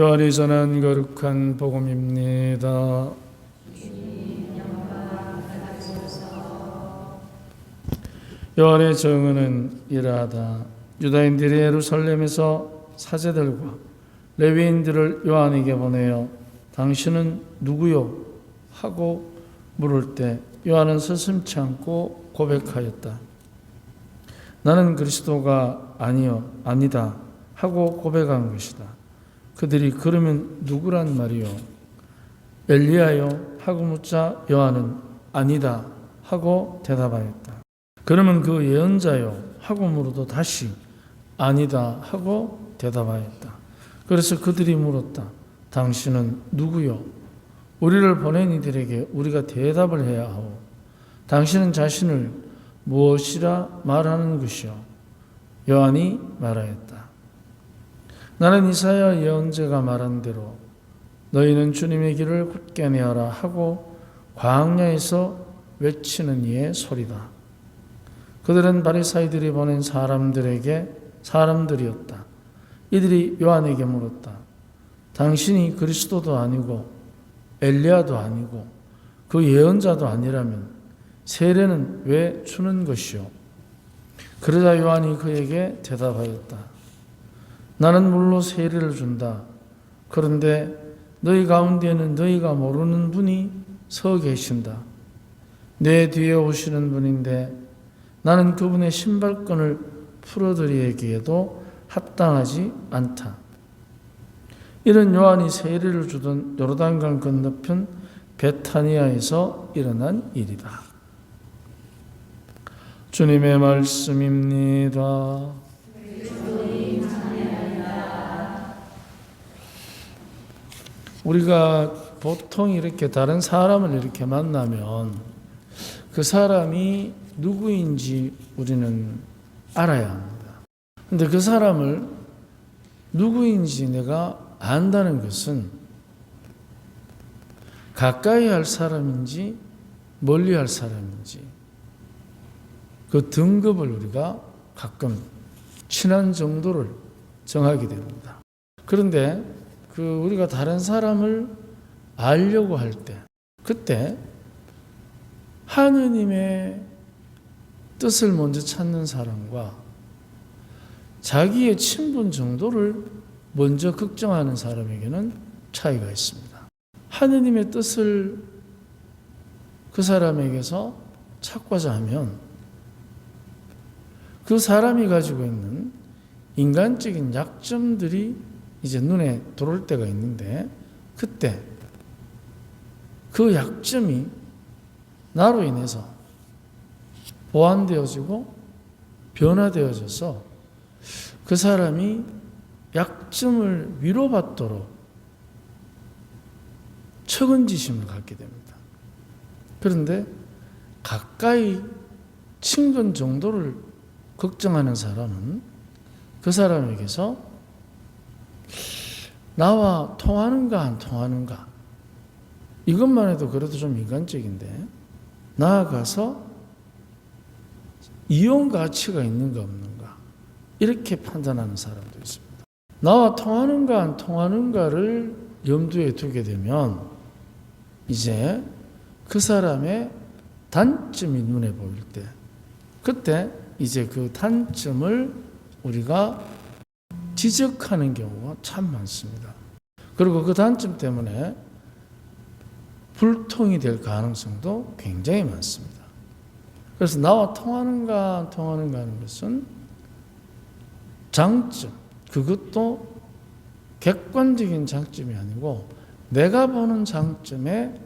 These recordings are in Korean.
요한이 전한 거룩한 복음입니다. 요한의 증언은 이러하다. 유다인들이 예루살렘에서 사제들과 레위인들을 요한에게 보내어 당신은 누구요? 하고 물을 때 요한은 서슴지 않고 고백하였다. 나는 그리스도가 아니다 하고 고백한 것이다. 그들이 그러면 누구란 말이요? 엘리야요? 하고 묻자 요한은 아니다 하고 대답하였다. 그러면 그 예언자요? 하고 물어도 다시 아니다 하고 대답하였다. 그래서 그들이 물었다. 당신은 누구요? 우리를 보낸 이들에게 우리가 대답을 해야 하오. 당신은 자신을 무엇이라 말하는 것이요? 요한이 말하였다. 나는 이사야 예언자가 말한 대로 너희는 주님의 길을 굳게 내어라 하고 광야에서 외치는 이의 소리다. 그들은 바리사이들이 보낸 사람들이었다. 이들이 요한에게 물었다. 당신이 그리스도도 아니고 엘리야도 아니고 그 예언자도 아니라면 세례는 왜 주는 것이요? 그러자 요한이 그에게 대답하였다. 나는 물로 세례를 준다. 그런데 너희 가운데는 너희가 모르는 분이 서 계신다. 내 뒤에 오시는 분인데 나는 그분의 신발끈을 풀어드리기에도 합당하지 않다. 이런 요한이 세례를 주던 요르단강 건너편 베타니아에서 일어난 일이다. 주님의 말씀입니다. 우리가 보통 이렇게 다른 사람을 이렇게 만나면 그 사람이 누구인지 우리는 알아야 합니다. 근데 그 사람을 누구인지 내가 안다는 것은 가까이 할 사람인지 멀리 할 사람인지 그 등급을 우리가 가끔 친한 정도를 정하게 됩니다. 그런데 우리가 다른 사람을 알려고 할 때, 그때 하느님의 뜻을 먼저 찾는 사람과 자기의 친분 정도를 먼저 걱정하는 사람에게는 차이가 있습니다. 하느님의 뜻을 그 사람에게서 찾고자 하면 그 사람이 가지고 있는 인간적인 약점들이 이제 눈에 들어올 때가 있는데 그때 그 약점이 나로 인해서 보완되어지고 변화되어져서 그 사람이 약점을 위로받도록 측은지심을 갖게 됩니다. 그런데 가까이 친근 정도를 걱정하는 사람은 그 사람에게서 나와 통하는가 안 통하는가 이것만 해도 그래도 좀 인간적인데 나아가서 이용 가치가 있는가 없는가 이렇게 판단하는 사람도 있습니다. 나와 통하는가 안 통하는가를 염두에 두게 되면 이제 그 사람의 단점이 눈에 보일 때 그때 이제 그 단점을 우리가 지적하는 경우가 참 많습니다. 그리고 그 단점 때문에 불통이 될 가능성도 굉장히 많습니다. 그래서 나와 통하는가 안 통하는가 하는 것은 장점, 그것도 객관적인 장점이 아니고 내가 보는 장점에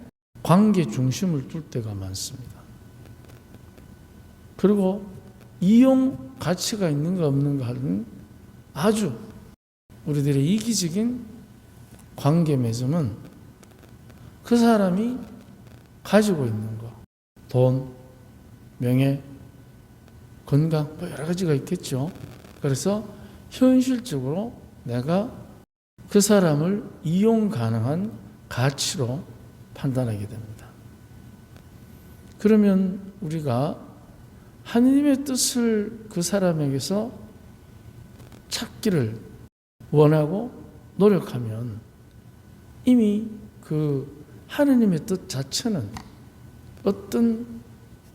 관계 중심을 둘 때가 많습니다. 그리고 이용 가치가 있는가 없는가 하는 아주 우리들의 이기적인 관계 맺음은 그 사람이 가지고 있는 것, 돈, 명예, 건강, 여러 가지가 있겠죠. 그래서 현실적으로 내가 그 사람을 이용 가능한 가치로 판단하게 됩니다. 그러면 우리가 하느님의 뜻을 그 사람에게서 찾기를 원하고 노력하면 이미 그 하느님의 뜻 자체는 어떤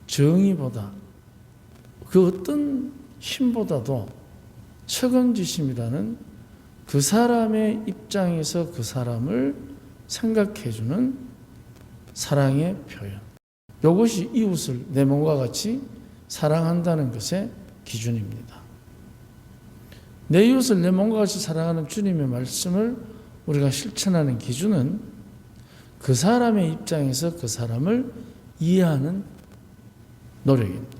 정의보다 그 어떤 힘보다도 책임지심이라는 그 사람의 입장에서 그 사람을 생각해주는 사랑의 표현. 이것이 이웃을 내 몸과 같이 사랑한다는 것의 기준입니다. 내 이웃을 내 몸과 같이 사랑하는 주님의 말씀을 우리가 실천하는 기준은 그 사람의 입장에서 그 사람을 이해하는 노력입니다.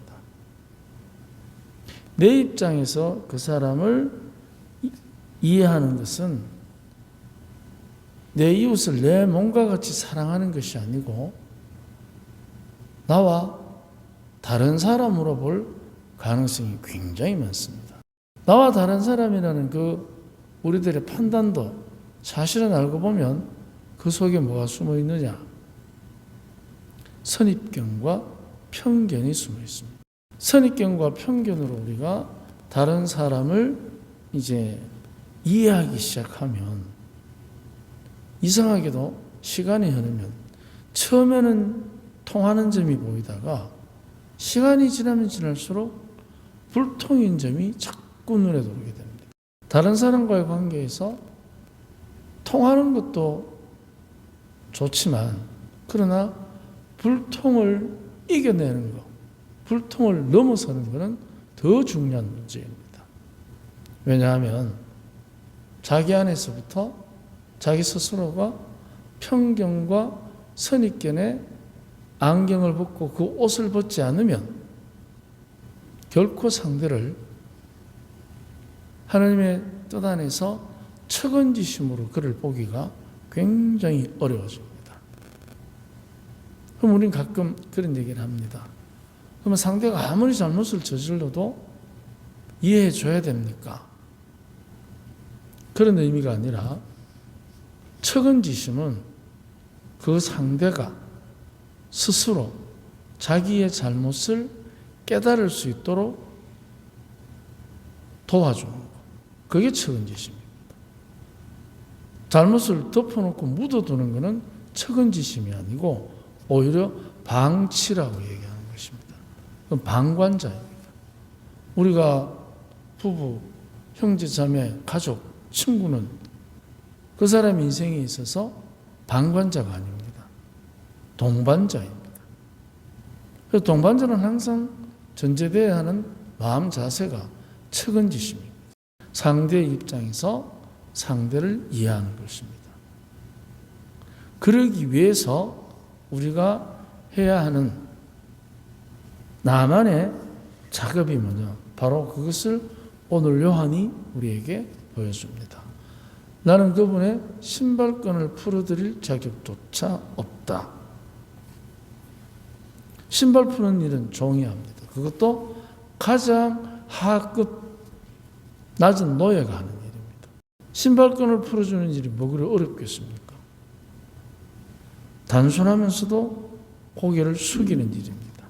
내 입장에서 그 사람을 이해하는 것은 내 이웃을 내 몸과 같이 사랑하는 것이 아니고 나와 다른 사람으로 볼 가능성이 굉장히 많습니다. 나와 다른 사람이라는 그 우리들의 판단도 사실은 알고 보면 그 속에 뭐가 숨어 있느냐? 선입견과 편견이 숨어 있습니다. 선입견과 편견으로 우리가 다른 사람을 이제 이해하기 시작하면 이상하게도 시간이 흐르면 처음에는 통하는 점이 보이다가 시간이 지나면 지날수록 불통인 점이 자꾸 눈에 들어오게 됩니다. 다른 사람과의 관계에서 통하는 것도 좋지만 그러나 불통을 이겨내는 것, 불통을 넘어서는 것은 더 중요한 문제입니다. 왜냐하면 자기 안에서부터 자기 스스로가 편견과 선입견에 안경을 벗고 그 옷을 벗지 않으면 결코 상대를 하나님의 뜻 안에서 책임지심으로 그를 보기가 굉장히 어려워집니다. 그럼 우리는 가끔 그런 얘기를 합니다. 그러면 상대가 아무리 잘못을 저질러도 이해해 줘야 됩니까? 그런 의미가 아니라 책임지심은 그 상대가 스스로 자기의 잘못을 깨달을 수 있도록 도와주는 것. 그게 책임지심입니다. 잘못을 덮어놓고 묻어두는 것은 책임지심이 아니고 오히려 방치라고 얘기하는 것입니다. 그건 방관자입니다. 우리가 부부, 형제, 자매, 가족, 친구는 그 사람의 인생에 있어서 방관자가 아닙니다. 동반자입니다. 그래서 동반자는 항상 전제되어야 하는 마음 자세가 책임지심입니다. 상대의 입장에서 상대를 이해하는 것입니다. 그러기 위해서 우리가 해야 하는 나만의 작업이 뭐냐? 바로 그것을 오늘 요한이 우리에게 보여줍니다. 나는 그분의 신발끈을 풀어드릴 자격조차 없다. 신발 푸는 일은 종이 합니다. 그것도 가장 하급 낮은 노예가 하는 일입니다. 신발끈을 풀어주는 일이 뭐 그리 어렵겠습니까? 단순하면서도 고개를 숙이는 일입니다.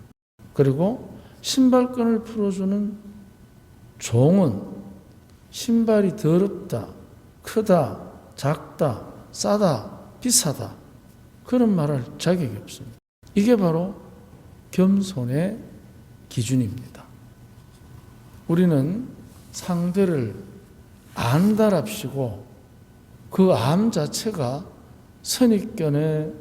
그리고 신발끈을 풀어주는 종은 신발이 더럽다, 크다, 작다, 싸다, 비싸다 그런 말할 자격이 없습니다. 이게 바로 겸손의 기준입니다. 우리는 상대를 안다랍시고 그 암 자체가 선입견의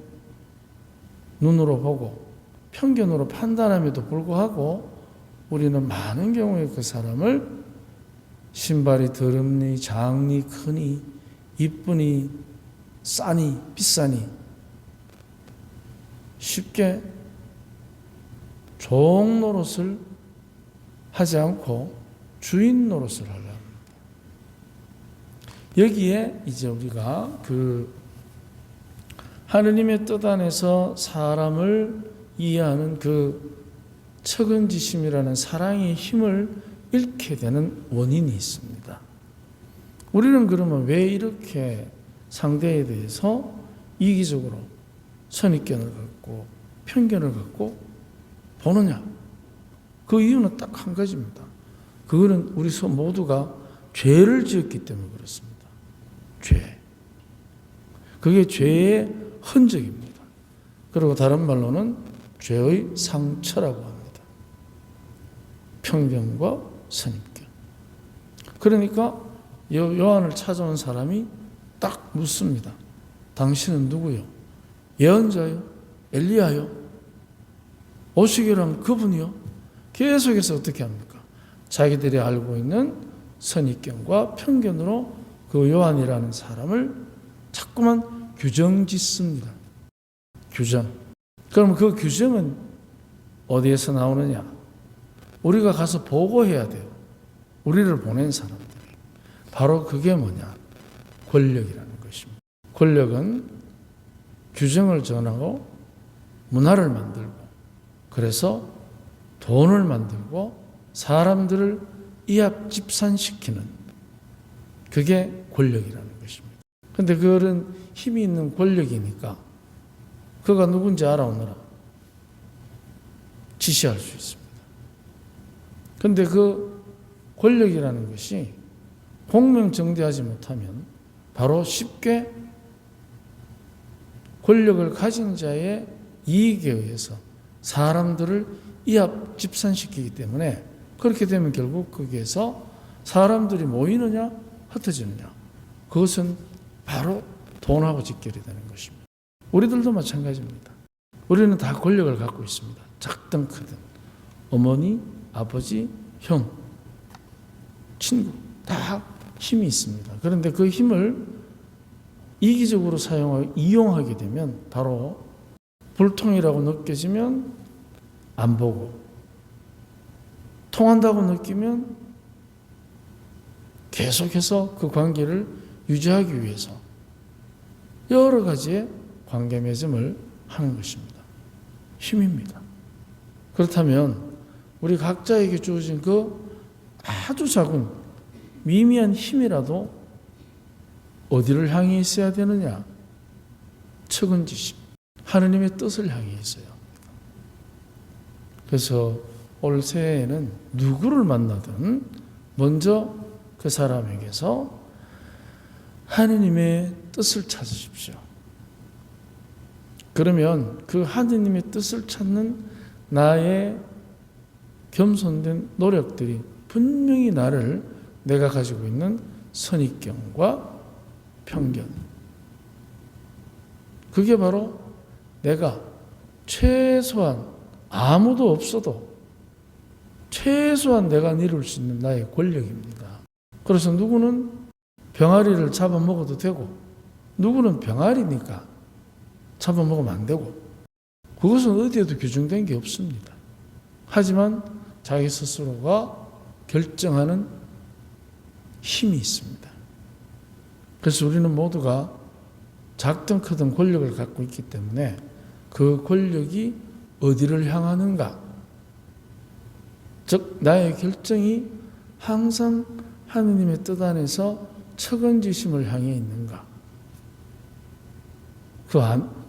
눈으로 보고 편견으로 판단함에도 불구하고 우리는 많은 경우에 그 사람을 신발이 더럽니 작니 크니 이쁘니 싸니 비싸니 쉽게 종 노릇을 하지 않고 주인 노릇을 하려 합니다. 여기에 이제 우리가 그 하느님의 뜻 안에서 사람을 이해하는 그 책임지심이라는 사랑의 힘을 잃게 되는 원인이 있습니다. 우리는 그러면 왜 이렇게 상대에 대해서 이기적으로 선입견을 갖고 편견을 갖고 보느냐? 그 이유는 딱 한 가지입니다. 그거는 우리 모두가 죄를 지었기 때문에 그렇습니다. 죄. 그게 죄의 흔적입니다. 그리고 다른 말로는 죄의 상처라고 합니다. 편견과 선입견. 그러니까 요한을 찾아온 사람이 딱 묻습니다. 당신은 누구요? 예언자요? 엘리야요? 오시기란 그분이요? 계속해서 어떻게 합니까? 자기들이 알고 있는 선입견과 편견으로 그 요한이라는 사람을 자꾸만 규정짓습니다. 규정. 그럼 그 규정은 어디에서 나오느냐? 우리가 가서 보고해야 돼요. 우리를 보낸 사람들이. 바로 그게 뭐냐? 권력이라는 것입니다. 권력은 규정을 전하고 문화를 만들고 그래서 돈을 만들고 사람들을 이합집산시키는 그게 권력이라는 것입니다. 그런데 그런 힘이 있는 권력이니까 그가 누군지 알아오느라 지시할 수 있습니다. 그런데 그 권력이라는 것이 공명정대하지 못하면 바로 쉽게 권력을 가진 자의 이익에 의해서 사람들을 이합집산시키기 때문에 그렇게 되면 결국 거기에서 사람들이 모이느냐 흩어지느냐 그것은 바로 돈하고 직결이 되는 것입니다. 우리들도 마찬가지입니다. 우리는 다 권력을 갖고 있습니다. 작든 크든 어머니, 아버지, 형, 친구 다 힘이 있습니다. 그런데 그 힘을 이기적으로 사용하고 이용하게 되면 바로 불통이라고 느껴지면 안 보고 통한다고 느끼면 계속해서 그 관계를 유지하기 위해서 여러 가지의 관계 맺음을 하는 것입니다. 힘입니다. 그렇다면 우리 각자에게 주어진 그 아주 작은 미미한 힘이라도 어디를 향해 있어야 되느냐? 측은지심, 하느님의 뜻을 향해 있어야 합니다. 그래서 올 새해에는 누구를 만나든 먼저 그 사람에게서 하느님의 뜻을 찾으십시오. 그러면 그 하느님의 뜻을 찾는 나의 겸손된 노력들이 분명히 나를 내가 가지고 있는 선입견과 편견, 그게 바로 내가 최소한 아무도 없어도 최소한 내가 이룰 수 있는 나의 권력입니다. 그래서 누구는 병아리를 잡아먹어도 되고 누구는 병아리니까 잡아먹으면 안 되고 그것은 어디에도 규정된 게 없습니다. 하지만 자기 스스로가 결정하는 힘이 있습니다. 그래서 우리는 모두가 작든 크든 권력을 갖고 있기 때문에 그 권력이 어디를 향하는가, 즉 나의 결정이 항상 하느님의 뜻 안에서 측은지심을 향해 있는가,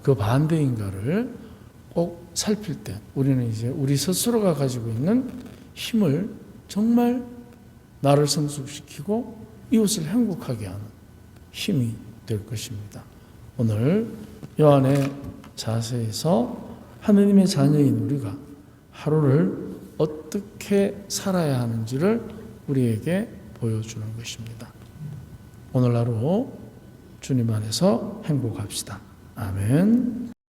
그 반대인가를 꼭 살필 때 우리는 이제 우리 스스로가 가지고 있는 힘을 정말 나를 성숙시키고 이웃을 행복하게 하는 힘이 될 것입니다. 오늘 요한의 자세에서 하느님의 자녀인 우리가 하루를 어떻게 살아야 하는지를 우리에게 보여주는 것입니다. 오늘 하루 주님 안에서 행복합시다. 아멘.